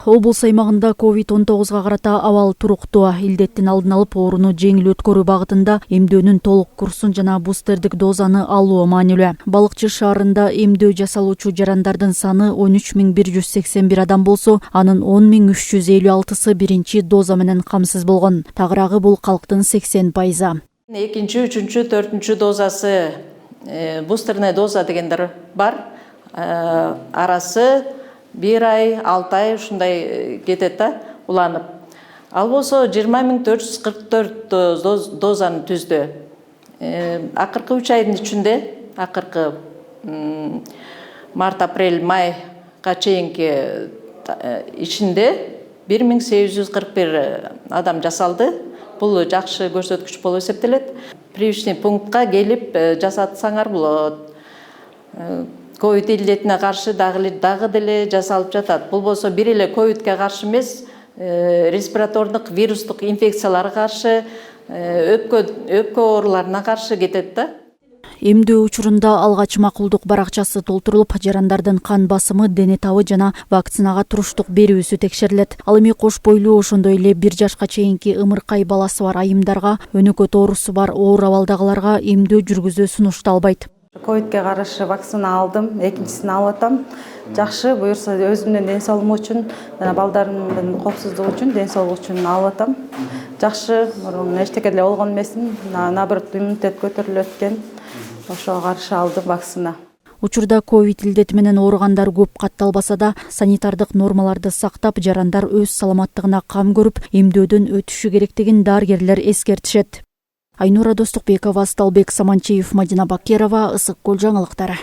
Облус аймагында COVID-19 карата абал туруктуу. Илдеттин алдын алып ооруну жеңил өткөрүү багытында эмдөөнүн толук курсун жана бустердик дозаны алуу маанилүү. Балыкчы шаарында эмдөө жасалуучу жарандардын саны 13.181 адам болсо, анын 10.356сы биринчи доза менен камсыз болгон. Тагыраагы бул калктын 80%. Экинчи, үчүнчү, төртүнчү дозасы, бустерный доза дегендер бар. Арасы 1 ай, 6 ай ушундай кетет да, уланып. Ал болсо 20.444 дозаны түздү. Акыркы 3 айдын ичинде, акыркы март, апрель, майга чейинки ичинде 1841 адам жасалды. Бул жакшы көрсөткүч болуп эсептелет. Прививочный пунктка келип жасатсаңар болот. Ковид илдетине каршы дагы деле жасалып жатат. Бул болсо бир эле ковидке каршы эмес, респиратордук вирустук инфекцияларга каршы, өпкө ооруларына каршы кетет да. Эмдөө учурунда алгач макулдук баракчасы толтурулуп, жарандардын кан басымы, дене табы жана вакцинага туруштук берүүсү текшерилет. Ал эми кош бойлуу, ошондой эле 1 жашка чейинки ымыркай баласы бар айымдарга, өнөкөт оорусу бар оор абалдагыларга эмдөө жүргүзүү сунушталбайт. Ковидке каршы вакцина алдым, экинчисин алып атам. Жакшы, буюрса өзүмдүн ден соолугум үчүн, жана балдарымдын коопсуздугу үчүн, ден соолугу үчүн алып атам. Жакшы, мурун эчтеке деле болгон эмесмин, наоборот иммунитет көтөрүлүп өткөн. Ошого каршы алдым вакцина. Учурда ковид илдети менен ооругандар көп катталбаса да, санитардык нормаларды сактап, жарандар өз саламаттыгына кам көрүп, эмдөөдөн өтүшү керектигин дарыгерлер эскертишет. Айнура Достукбекова, Сталбек Саманчиев, Мадина Бакерова, Ысык Көл жаңылыктары.